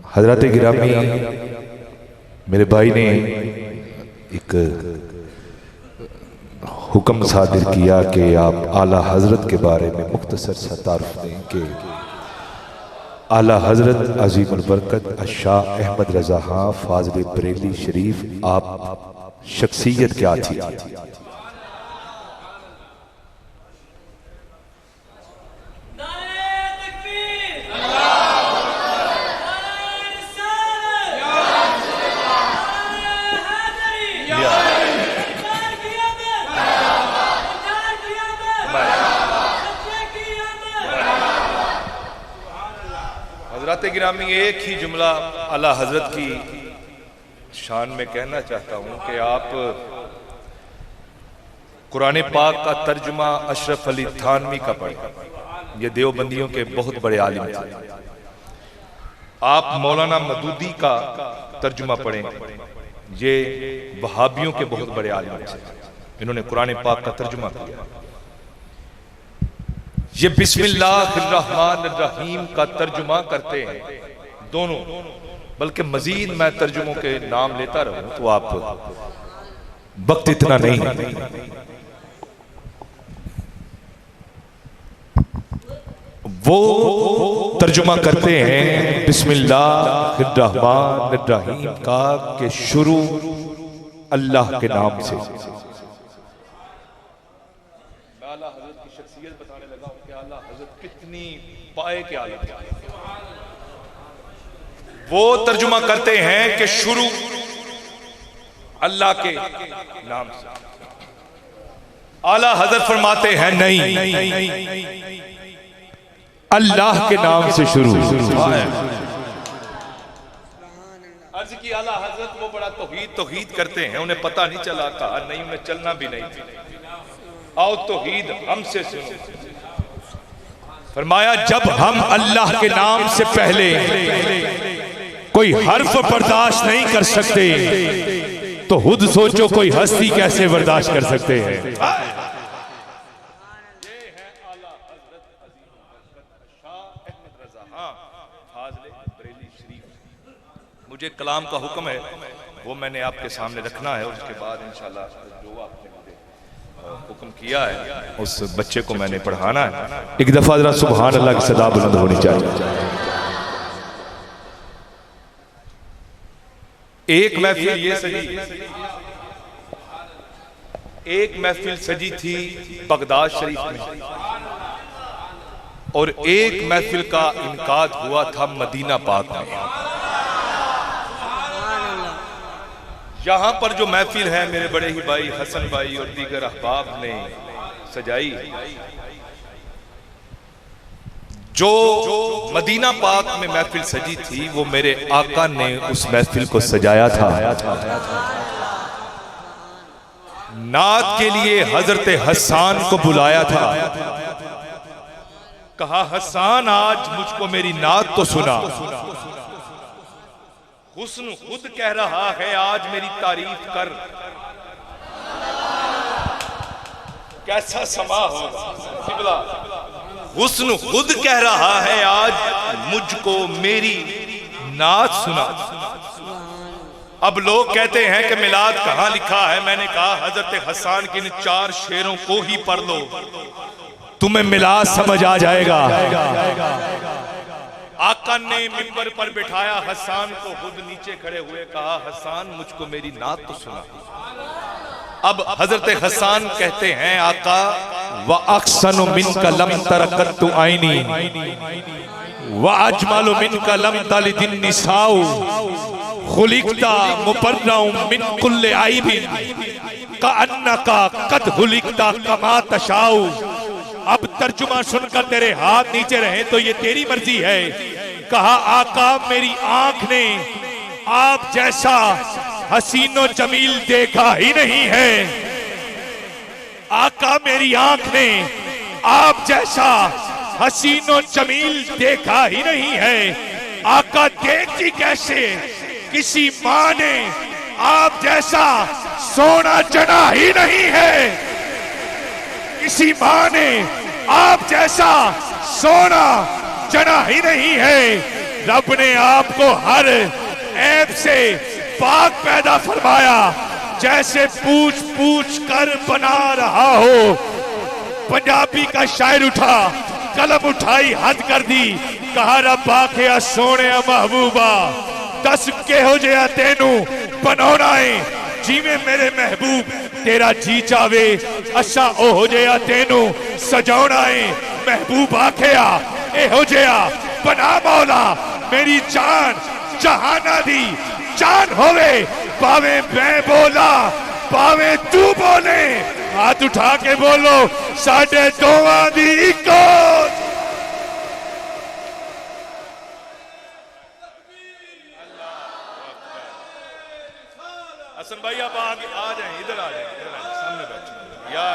हजरत गिरामी मेरे भाई ने एक हुक्म सादिर किया कि आप आला हजरत के बारे में मुख्तसर सा तारुफ दें कि आला हजरत अजीमुल बरकत शाह अहमद रजा खां फाजिल बरेली शरीफ आप शख्सियत क्या थी। हज़रत गिरामी एक ही जुमला आला हजरत की शान में कहना चाहता हूँ कि आप कुरान पाक का तर्जुमा अशरफ अली थानवी का पढ़ें। ये देवबंदियों के बहुत बड़े आलिम थे। आप मौलाना मदूदी का तर्जुमा पढ़ें। ये वहाबियों के बहुत बड़े आलिम थे। इन्होंने कुरान पाक का तर्जुमा किया। ये बिस्मिल्लाहिर्रहमानिर्रहीम का तर्जुमा करते हैं दोनों। बल्कि मजीद मैं तर्जुमों के नाम लेता रहूं तो आप वक्त इतना नहीं। वो तर्जुमा करते हैं बिस्मिल्लाहिर्रहमानिर्रहीम का कि शुरू अल्लाह के नाम से। कितनी पाए के आलम। वो तर्जुमा करते हैं कि शुरू अल्लाह के नाम से। आला हजरत फरमाते हैं नहीं, अल्लाह के नाम से शुरू। अर्ज की आला हजरत वो बड़ा तौहीद करते हैं। उन्हें पता नहीं चला, कहा नहीं, उन्हें चलना भी नहीं। आओ तौहीद हमसे सुनो। फरमाया जब हम अल्लाह के नाम से पहले कोई हर्फ बर्दाश्त नहीं कर सकते तो खुद सोचो कोई हस्ती कैसे बर्दाश्त कर सकते हैं। मुझे कलाम का हुक्म है, वो मैंने आपके सामने रखना है। उसके बाद इंशाल्लाह जो आपने हुक्म किया है उस बच्चे को मैंने पढ़ाना है। एक दफा जरा सुभान अल्लाह की सदा बुलंद होनी चाहिए। एक महफिल सजी थी बगदाद शरीफ में और एक महफिल का इनकाद हुआ था मदीना पाक में। यहाँ पर जो महफिल है मेरे बड़े ही भाई हसन भाई और दीगर अहबाब ने सजाई, जो मदीना पाक में महफिल सजी थी वो मेरे आका ने उस महफिल को सजाया था। नात के लिए हजरत हसन को बुलाया था। कहा हसन आज मुझको मेरी नात तो सुना। हुस्न खुद कह रहा है आज मेरी तारीफ कर। कैसा समा होगा। हुस्न खुद कह रहा है आज मुझको मेरी नात सुना। अब लोग कहते हैं कि मिलाद कहां लिखा है। मैंने कहा हजरत हसन के इन 4 शेरों को ही पढ़ लो, तुम्हें मिलाद समझ आ जाएगा। आका ने मिंबर पर बिठाया हसन को, खुद नीचे खड़े हुए कहा हसन मुझको मेरी नात तो सुना। अब हजरत हसन कहते हैं आका व अक्सनु मिनका लम तरकतु आईनी व अजमलु मिनका लम तलिदिन निसाउ खुलिकता मुबर्रउ मिन कुल्li आइबिन कअन्नका कद खुलिकता कमा तशाउ। अब तर्जुमा सुनकर तेरे हाथ नीचे रहे तो ये तेरी मर्जी है। कहा आका मेरी आंख ने आप जैसा हसीनो जमील देखा ही नहीं है। आका मेरी आंख ने आप जैसा हसीनो जमील देखा ही नहीं है। आका देखती कैसे किसी माँ ने आप जैसा सोना जना ही नहीं है। किसी माँ ने आप जैसा सोना जना ही नहीं है। रब ने आपको हर ऐब से पाक पैदा फरमाया, जैसे पूछ पूछ कर बना रहा हो। पंजाबी का शायर उठा, कलम उठाई, हद कर दी, कहा रब आखिया सोने महबूबा, दस केहो जिहा तेनू बनाना है, जिवें मेरे महबूब तेरा जी चावे, अच्छा ओहो जिहा तेनू सजाना है। महबूब आखिया एहो जिहा बना मौला, मेरी जान जहाना दी जान होवे, पावे मैं बोला पावे तू बोले। हाथ उठा के बोलो साडे दोवां दी इको। हसन भाई आप आगे आ जाएं, इधर आ जाएं, सामने बैठे या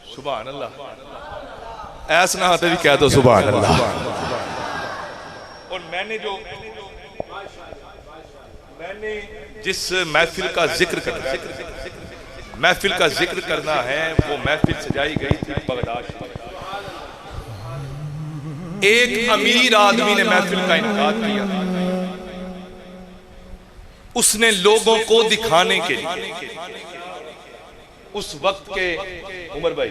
सुभान अल्लाह। ऐसा ना आते भी कह दो सुभान अल्लाह। और मैंने जिस महफिल का जिक्र करना है वो महफिल सजाई गई थी बगदाद। एक अमीर आदमी ने महफिल का इनकार किया। उसने लोगों को दिखाने के लिए उस वक्त के उमर भाई,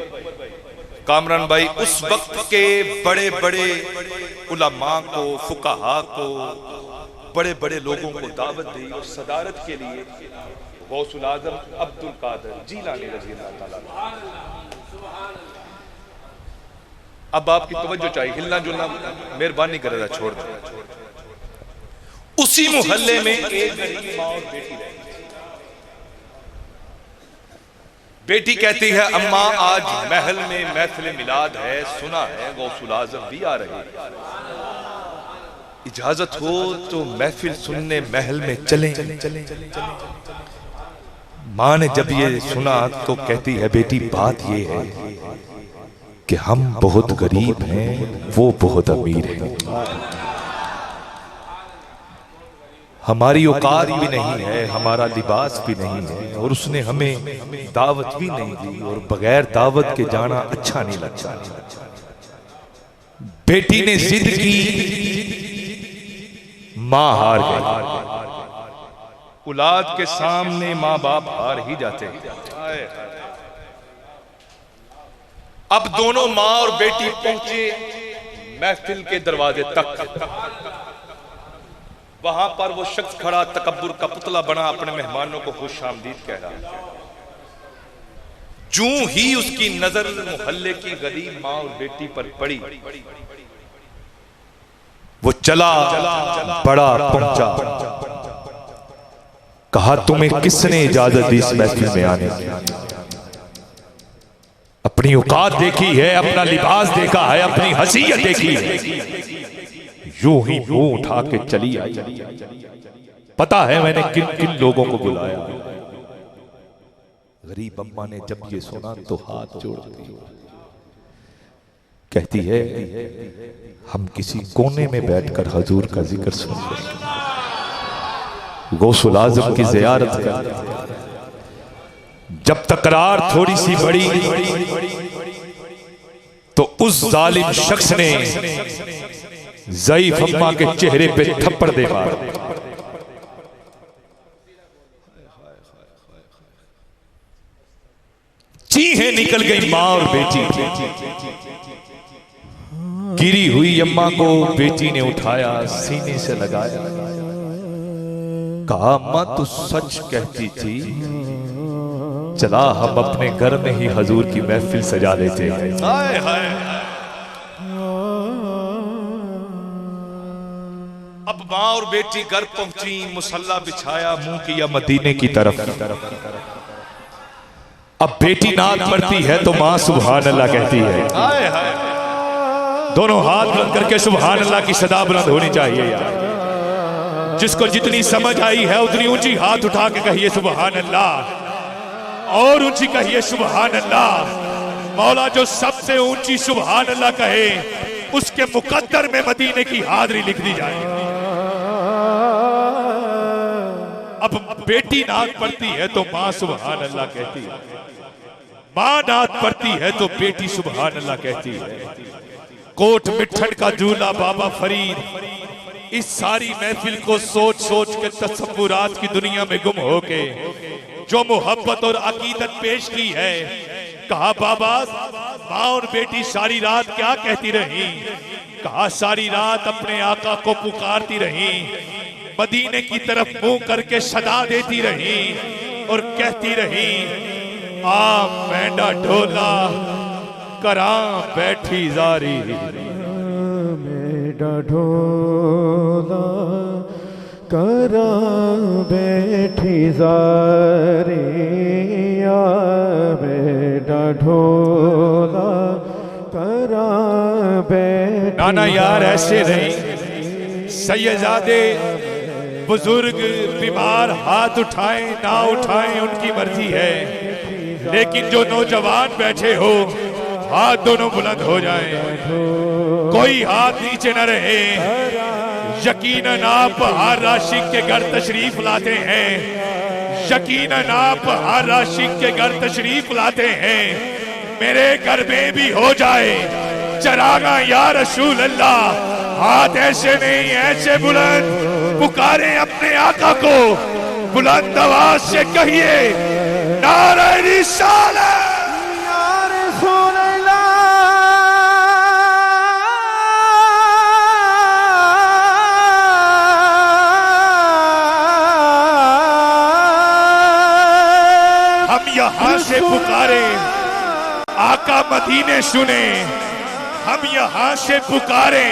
कामरान भाई, उस वक्त के बड़े बड़े उलमा को, फुकाहा को, बड़े बड़े लोगों को दावत दी और सदारत के लिए गौसुल आजम अब्दुल कादिर जीलानी रज़ी अल्लाह ताला। अब आपकी तवज्जो चाहिए, हिलना जुलना मेहरबानी करेगा छोड़ दो। उसी मोहल्ले में एक गरीब माँ और बेटी रहती। बेटी कहती है अम्मा आज महल में महफिल मिलाद है, सुना है गौसुल आजम भी आ रहे, इजाजत हो तो महफिल सुनने महल में चलें। माँ ने जब ये सुना तो कहती है बेटी बात ये है कि हम बहुत गरीब हैं, वो बहुत अमीर हैं, हमारी औकात भी नहीं है, हमारा लिबास भी नहीं है, और उसने हमें दावत भी नहीं दी, और बगैर दावत के जाना अच्छा नहीं लगता। बेटी ने जिद की, मां हार गई। औलाद के सामने मां बाप हार ही जाते हैं। अब दोनों मां और बेटी पहुंचे महफिल के दरवाजे तक। वहां पर वो शख्स खड़ा तकब्बुर का पुतला बना अपने मेहमानों को खुश आमदीद कह रहा। जूं ही उसकी नजर मोहल्ले की गरीब मां और बेटी पर पड़ी, वो चला बड़ा पहुंचा, कहा तुम्हें किसने इजाजत दी इस महफिल में आने की? अपनी औकात देखी है, अपना लिबास देखा है, अपनी हसीयत देखी है, यूं ही मुंह उठा के चली आई। पता है मैंने किन किन लोगों को बुलाया। गरीब अम्मा ने जब ये सुना तो हाथ जोड़ दिए, कहती है हम किसी कोने में बैठकर हजूर का जिक्र सुन रहे, गौसुल आजम की ज़ियारत कर। जब तकरार थोड़ी सी बड़ी तो उस जालिम शख्स ने ज़ईफ अम्मा के चेहरे पे थप्पड़ दे मारा। चीखें निकल गई मां और बेटी की। गिरी हुई अम्मा को बेटी ने उठाया, सीने से लगाया, कहा अम्मा तू सच कहती थी, चला हम अपने घर में ही हजूर की महफिल सजा लेते हैं। हाय हाय। अब मां और बेटी घर पहुंची, मुसल्ला बिछाया, मुंह किया मदीने की तरफ। अब बेटी नात पढ़ती है तो मां सुभान अल्लाह कहती है। हाय हाय। दोनों हाथ बुलंद करके सुभान अल्लाह की सदा बुलंद होनी चाहिए यार। जिसको जितनी समझ आई है उतनी ऊंची हाथ उठा के कहिए सुभान अल्लाह, और ऊंची कहिए सुभान अल्लाह। मौला जो सबसे ऊंची सुभान अल्लाह कहे उसके मुकद्दर में मदीने की हाजिरी लिख दी जाए। अब बेटी नात पढ़ती है तो मां सुभान अल्लाह कहती है। मां नात पढ़ती है तो बेटी सुभान अल्लाह कहती है। कोट मिठन का दूल्हा बाबा फरीद इस सारी महफिल को सोच सोच के तसव्वुरात की दुनिया में गुम होके जो मोहब्बत और अकीदत पेश की है। कहा बाबा माँ और बेटी सारी रात क्या कहती रही? कहा सारी रात अपने आका को पुकारती रही, मदीने की तरफ मुंह करके सदा देती रही और कहती रही आ मेंढा ढोला करा बैठी जारी, मेंढा ढोला करा बैठी जारी, मेंढा ढोला करा बैठी। नाना यार ऐसे नहीं, सैयदादे बुजुर्ग बीमार हाथ उठाएं ना उठाएं उनकी मर्जी है, लेकिन जो नौजवान बैठे हो हाथ दोनों बुलंद हो जाएं, कोई हाथ नीचे न रहे। यकीनन आप हर आशिक के घर तशरीफ लाते हैं, यकीनन आप हर आशिक के घर तशरीफ लाते हैं। मेरे घर में भी हो जाए चरागा या रसूल अल्लाह, हाथ ऐसे नहीं ऐसे बुलंद पुकारे अपने आका को, बुलंद आवाज से कहिए नारे रिसालत या रसूल अल्लाह, हम यहां से पुकारे आका मदीने सुने, हम यहां से पुकारे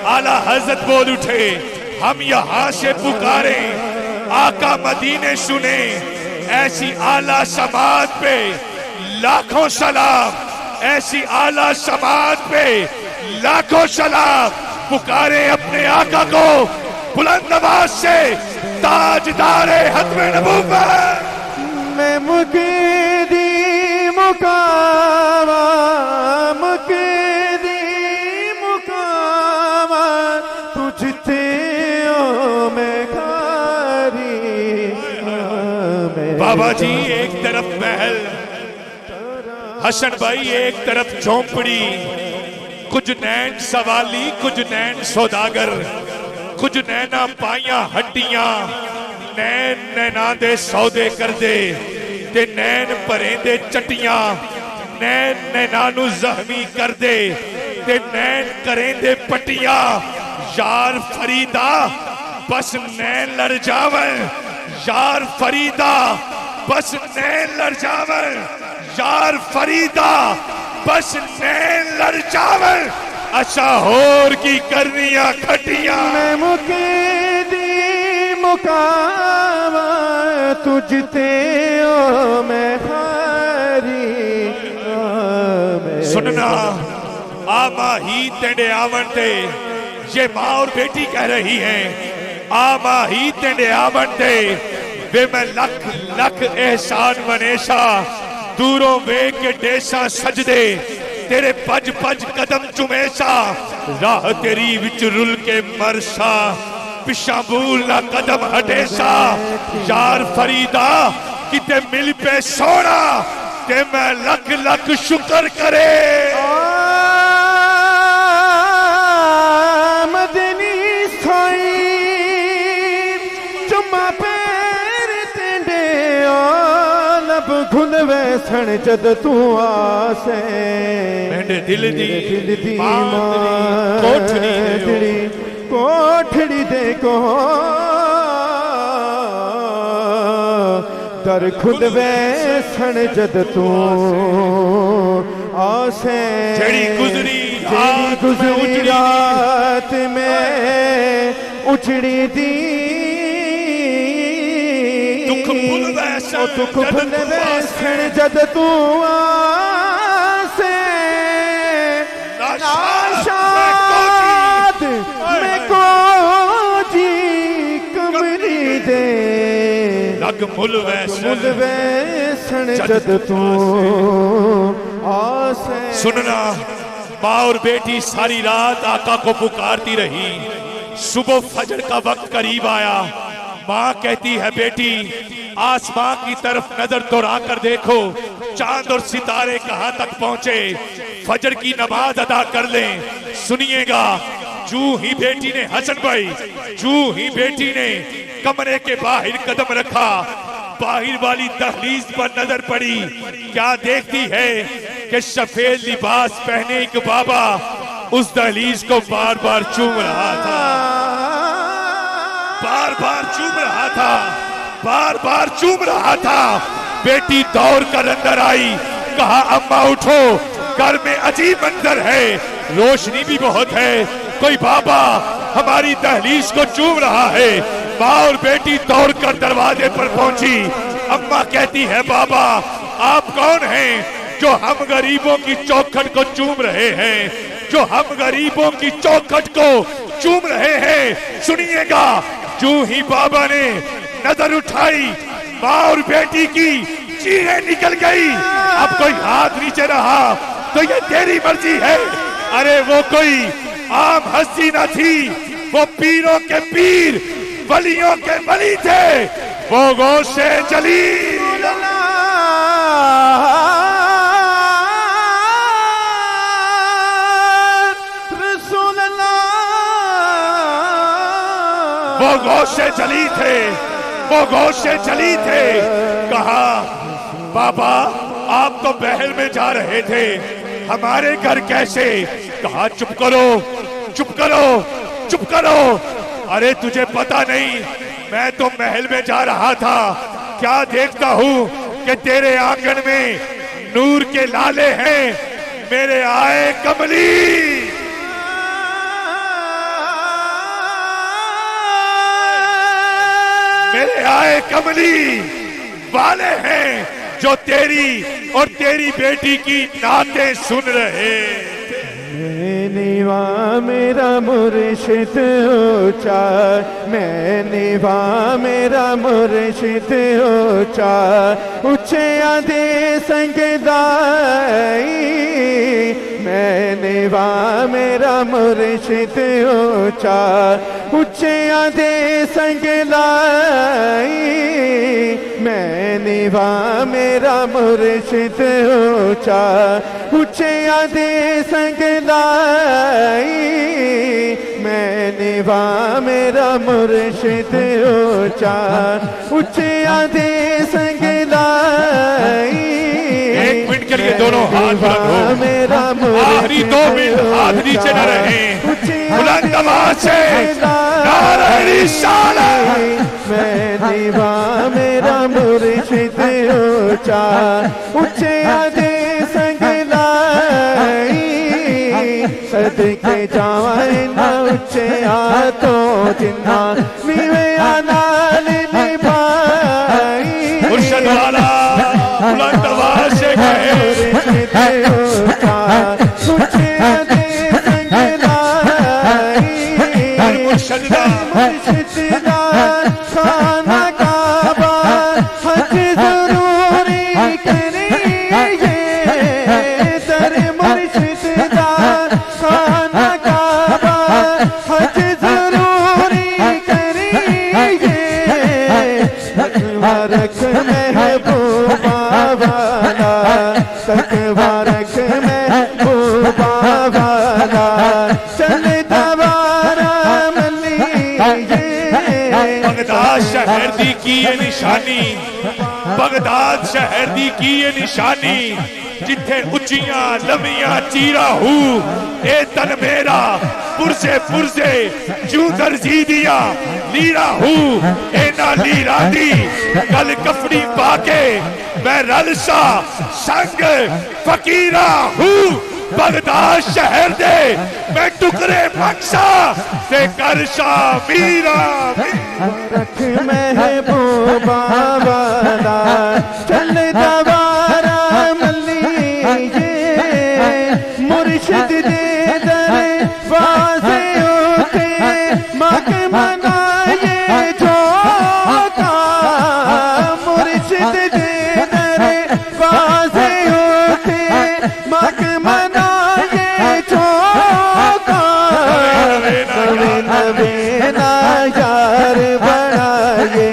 आला हजरत बोल उठे, हम यहां से पुकारे आका मदीने सुने। ऐसी आला समाज पे लाखों सलाम, ऐसी आला समाज पे लाखों सलाम। पुकारे अपने आका को बुलंद आवाज से ताजदारे हत्मे नबूवत, मैं मुकीदी मुकामा, मुकीदी मुकामा, तुझते ओ मैं खारी। बाबा जी एक तरफ महल, हसन भाई एक तरफ झोंपड़ी, कुछ नैन सवाली कुछ नैन सौदागर, कुछ नैना पाइया हड्डियां, नैन नैना दे सौदे कर दे ते नैन भरे दे चटियां, नैन नैना नू जख्मी कर दे ते नैन करें दे पट्टियां। यार फरीदा बस नैन लड़ जावन, यार फरीदा बस नैन लड़ जावन, यार फरीदा बस नैन लड़ जावन। अच्छा होर की करनिया खटियां, मैं मुकीदी मुकामा, तुझते ओ मैं खारी। सुनना आमा ही तेरे आवन दे, ये माँ और बेटी कह रही हैं आमा ही तेरे आवन दे, वे मैं लख लख एहसान मनेशा, दूरों वे के डेसा सजदे, तेरे पज पज कदम चुमेशा, राह तेरी विच रुल के मरसा, पिछा भूल ना कदम हटेसा। यार फरीदा किते मिल पे सोना, ते मैं लख लख शुक्र करे। मदनी सोई चुम्मा पैर तेंडे, लब घुल वैसण जद तू आसे, मेरे दिल दी मां कोठड़ी दिली कोठड़ी दे को दर खुद वैसण जद तू आसे। जेड़ी गुजरी रात में उजड़ी दी, दुख भुल वैसण दुख भुल वैसण जद तू आसे। नाशाद मैं को जी कमली दे, लग मुल वैसण जद तू आसे। सुनना माँ और बेटी सारी रात आका को पुकारती रही। सुबह फजर का वक्त करीब आया, माँ कहती है बेटी आसमां की तरफ नजर दौड़ा कर देखो, चांद और सितारे कहां तक पहुंचे, फजर की नमाज अदा कर लें। सुनिएगा, जू ही बेटी ने हसन भाई, जू ही बेटी ने कमरे के बाहर कदम रखा, बाहर वाली दहलीज पर नजर पड़ी। क्या देखती है कि सफेद लिबास पहने एक बाबा उस दहलीज को बार बार चूम रहा था, बार बार चूम रहा था, बार बार चूम रहा था। बेटी दौड़ कर अंदर आई, कहा अम्मा उठो, घर में अजीब मंजर है, रोशनी भी बहुत है, कोई बाबा हमारी दहलीज को चूम रहा है। माँ और बेटी दौड़कर दरवाजे पर पहुंची। अम्मा कहती है बाबा आप कौन हैं जो हम गरीबों की चौखट को चूम रहे हैं, जो हम गरीबों की चौखट को चूम रहे हैं। सुनिएगा, जो ही बाबा ने नजर उठाई, माँ और बेटी की चीखें निकल गई। अब कोई हाथ नीचे रहा तो ये तेरी मर्जी है। अरे वो कोई आम हस्ती न थी, वो पीरों के पीर, वलियों के वली थे, वो गौसे जलील। वो गौसे जली थे, वो गौसे जली थे। कहा बाबा आप तो महल में जा रहे थे, हमारे घर कैसे? कहा चुप करो, चुप करो, चुप करो। अरे तुझे पता नहीं, मैं तो महल में जा रहा था, क्या देखता हूँ कि तेरे आंगन में नूर के लाले हैं, मेरे आए कमली। मेरे आए कमली वाले हैं जो तेरी और तेरी बेटी की नातें सुन रहे। मैंने वहाँ मेरा मुर्शिद ऊंचा, मैंने वहाँ मेरा मुर्शिद ऊंचा, ऊंचे आधे संग लाई। मैंने वहाँ मेरा मुर्शिद ऊंचा, ऊंचे आधे संग लाई। मैंने वहाँ मेरा मुर्शिद ऊंचा, ऊंचे आधे संग लाई। मैंने वहाँ मेरा मुर्शिद ऊंचा, ऊंचे आधे संग लाई। एक मिनट के लिए दोनों हाथ बुलंद हो, आखिरी 2 मिनट हाथ नीचे न रहे, बुलंद आवाज से नारे रिसालत। मैंने वहाँ मेरा मुर्शिद ऊंचा, ऊंचे आधे संग लाई। सदके जाए ना ऊंचे हाथों जिन्ना मीवे नाल निभाई। मुर्शिद वाला बुलंद आवाज से कहे, ऊंचे आधे संग लाई। मुर्शिदा खाना काबा हज जरूरी करेंगे, दर मुर्शिदा खाना काबा हज जरूरी करेंगे। तकवारक महबूबा वाला, तकवारक महबूबा वाला, चल दवारा बगदाद शहर दी की ये निशानी, बगदाद शहर दी की ये निशानी, जिथे उचियां लमियां चीरा हूँ, ए तन मेरा पुरसे पुरसे जू दर्जी दिया लीरा हूँ, ए ना लीरा दी कल कफड़ी पाके मैं रलसा संग फकीरा हूँ। बगदाद शहर दे मैं टुकड़े बख्शा ते कर मीरा। रख महबूबा वाला, चल दवारा मलिए। मुर्शिद दे दरवाज़े उठे, मग मनाए झोंका। मुर्शिद दे दरवाज़े उठे, मग मनाए झोंका। नवे नवे ना यार बनाए,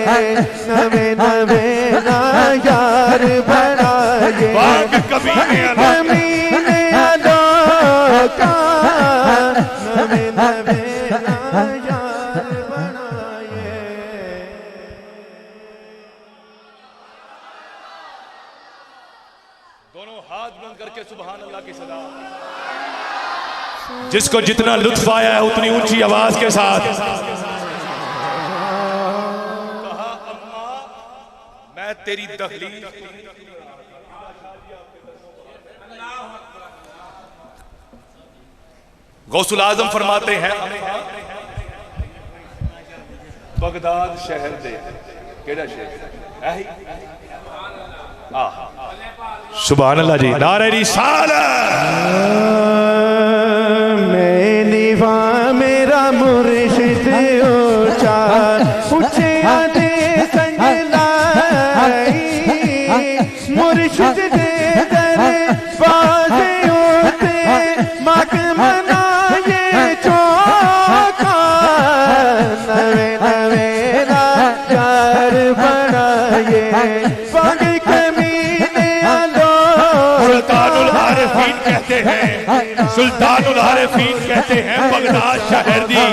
जिसको जितना लुत्फ आया है उतनी ऊंची आवाज के साथ कहा अम्मा मैं तेरी दहलीज गौसुल आजम फरमाते हैं बगदाद शहर दे केड़ा शहर है सुभान अल्लाह जी नारे रिसालत मैं निभा मेरा मुर्शिद ऊंचा ऊंचे आदे संजलाई मुर्शिद दे दर बाजे होते मक मनाए चौका नवे नवे राजार बनाए पग कमीने आलो सुल्तानुल आरिफीन कहते हैं सुल्तानुल आरिफीन कहते हैं बगदाद शहर दी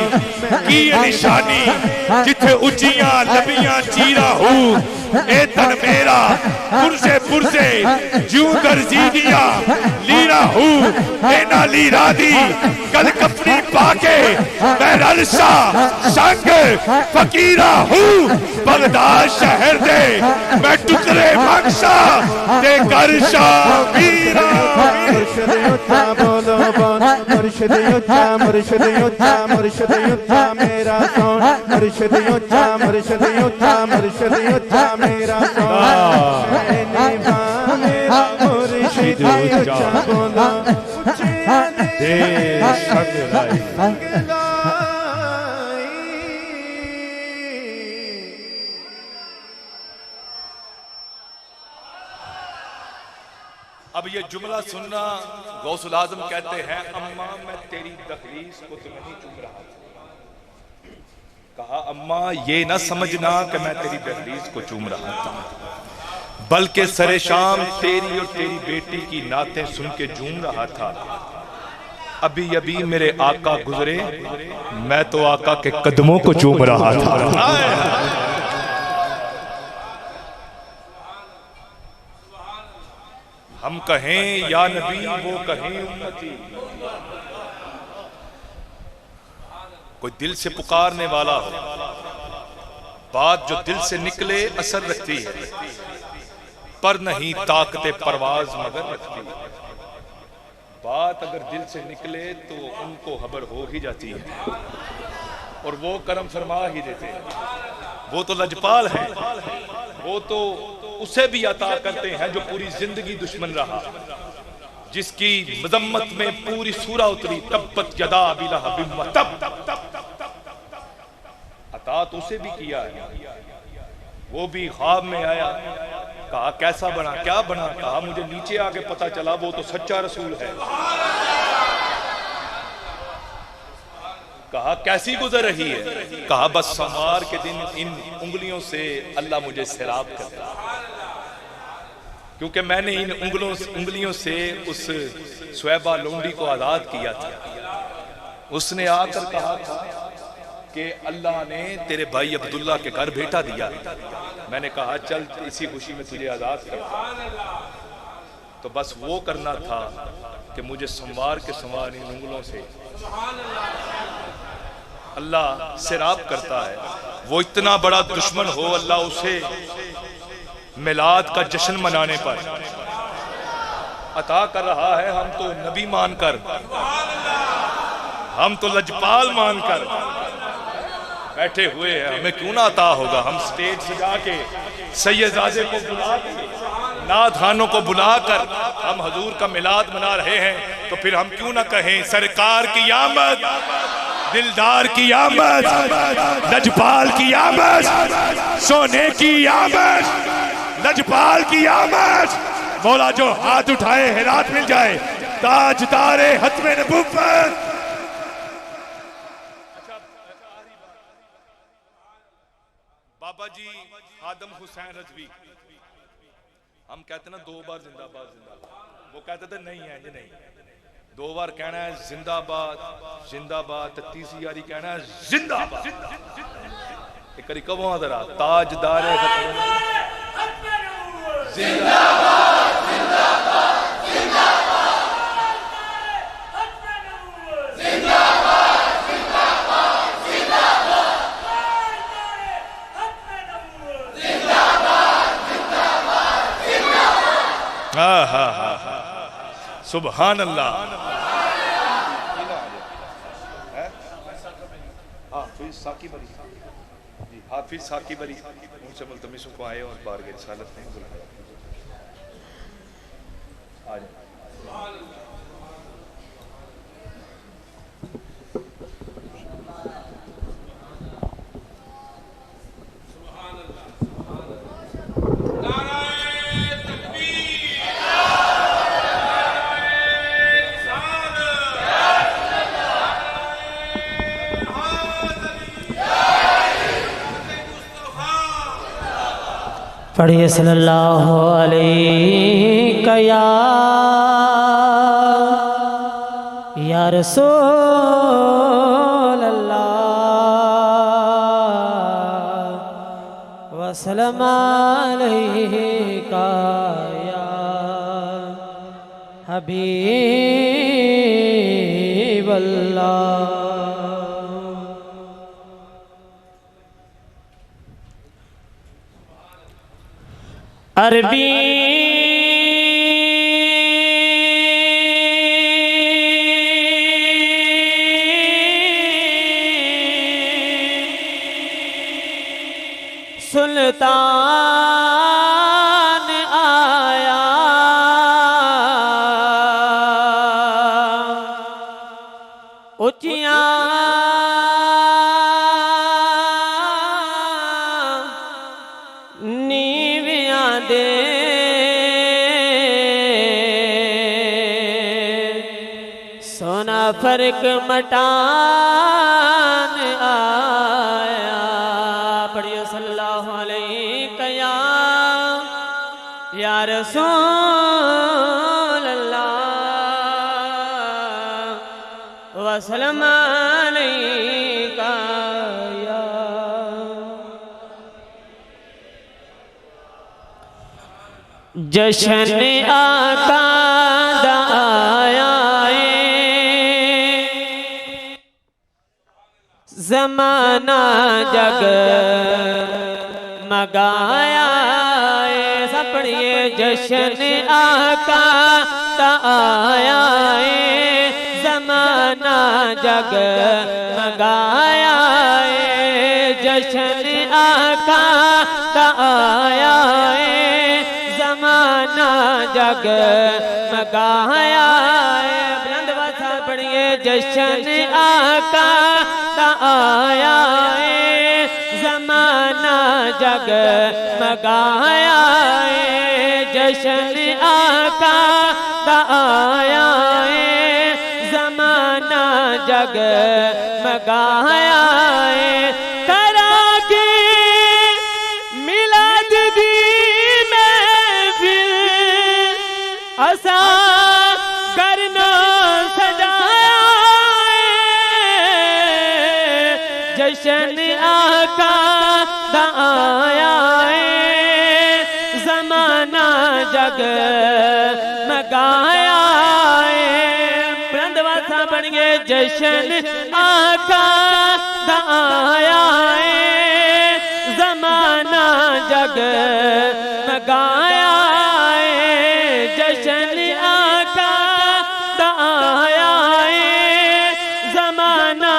की ये निशानी जिथे उच्चियां लंबियां चीरा हो ए तन मेरा पुरसे पुरसे जू गर्जी दिया लीरा हूँ ए ना लीरा दी कल कपनी पाके मैं रलसा संग फकीरा हूँ बगदाद शहर दे मैं टुकड़े मंगसा दे कर शामीरा मुर्शिद युद्धा बोलो बोल मुर्शिद युद्धा मुर्शिद युद्धा मुर्शिद युद्धा मेरा सोन मुर्शिद युद्धा मुर्शिद युद्धा मुर्शिद युद्धा मेरा सोन निभा मेरा मुर्शिद युद्धा बोलो दे संग लाई अब ये जुमला सुनना गौसुल आजम कहते हैं अम्मा मैं तेरी दहलीज को तो नहीं चूम रहा था कहा अम्मा ये ना समझना कि मैं तेरी दहलीज को चूम रहा था बल्कि सरे शाम तेरी और तेरी बेटी की नातें सुन के झूम रहा था अभी अभी मेरे आका गुजरे मैं तो आका के कदमों को चूम रहा था हम कहें या नबी वो कहें उम्मती कोई दिल से पुकारने वाला हो बात जो दिल से निकले असर रखती है पर नहीं ताकते परवाज मगर रखती है बात अगर दिल से निकले तो उनको खबर हो ही जाती है और वो करम फरमा ही देते हैं वो तो लजपाल है वो तो उसे भी अता करते हैं जो पूरी जिंदगी दुश्मन रहा जिसकी मजम्मत में पूरी सूरा उतरी तब्बत यदा अबी लहब व तब अता तो उसे भी किया है वो भी ख्वाब में आया कहा कैसा बना क्या बना कहा मुझे नीचे आके पता चला वो तो सच्चा रसूल है कहा कैसी गुजर रही है कहा बस सोमवार के दिन इन उंगलियों से अल्लाह मुझे सैराब करता क्योंकि मैंने इन उंगलियों से उस स्वेबा लोंडी को आजाद किया था उसने आकर कहा था कि अल्लाह ने तेरे भाई अब्दुल्ला के घर बेटा दिया मैंने कहा चल इसी खुशी में तुझे आजाद करता तो बस वो करना था कि मुझे सोमवार के सोमवार इन उंगलों से अल्लाह सैराब करता है वो इतना बड़ा दुश्मन हो अल्लाह उसे मिलाद का जश्न मनाने पर अता कर रहा है हम तो नबी मानकर हम तो लजपाल मानकर बैठे हुए हैं हमें क्यों ना अता होगा हम स्टेज सजा के सैयदाजे को बुला के नाधानों को बुलाकर हम हजूर का मिलाद मना रहे हैं तो फिर हम क्यों ना कहें सरकार की आमद दिलदार की आमद लजपाल की आमद सोने की आमद लजपाल की आमद मौला जो हाथ उठाए हिरात मिल जाए ताजदारे हत्मे नबुव्वत बाबा जी आदम हुसैन रजवी हम कहते ना 2 बार जिंदाबाद जिंदाबाद वो कहते थे नहीं है जी नहीं 2 बार कहना है जिंदाबाद जिंदाबाद तीसरी बारी कहना है जिंदाबाद एक बारी कहो जरा ताजदारे जिंदाबाद जिंदाबाद जिंदाबाद सुभान अल्लाह। हाफिज साकिब अली जी, हाफिज साकिब अली उनसे मुल्तमिसों को आए और बारगाह रिसालत में बुलाया। आ जाए। पढ़िए सल्लल्लाहु अलैहि या रसूल अल्लाह वसल्लम अलैका या हबीब अल्लाह। अरबी सुल्तान आया ऊंचियां नीवियां दे सोना फर्क मटान आया। पढ़ियो सल्लल्लाहु अलैहि या रसूल अल्लाह वसल्लम अलैका या। जश्न आका दा आया ज़माना जग मगाया सपड़िए। जश्न आका दा आया ज़माना जग मगाया। जश्न आका दा आया ज़माना जग मगाया। बुलंद वासा पढ़िए जश्न आका दा आया ज़माना जग मगाया। जश्न आका दा आया ज़माना जग मगाया। असा करना सजाया जश्न आका दा आया ज़माना जग मगाया। बुलंद वासा बन गए जश्न आका दा आया ज़माना जग मगाया। जश्न आका दा आया ज़माना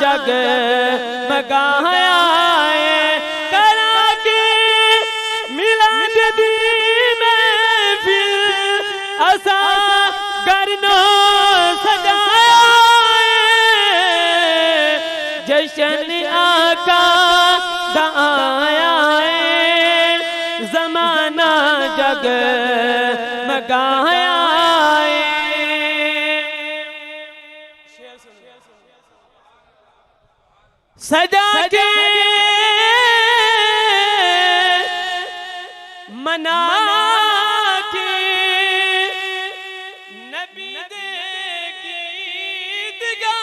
जग मगाया। करा के मिलाद दी महफिल असा करना सजाया। जश्न आका दा आया ज़माना जग मगाया। सजा के मना के नबी दे गीत गा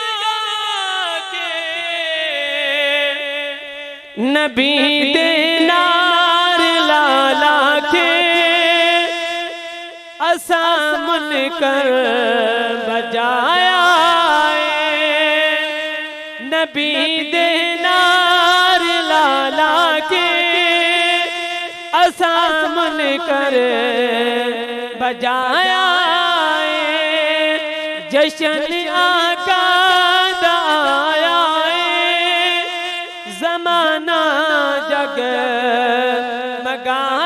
के नबी दे नार लाला के असा मन कर बजाया। नबी दे नार लाला के असा मन कर बजाया। जशन आका दा आया है, ज़माना जग मगा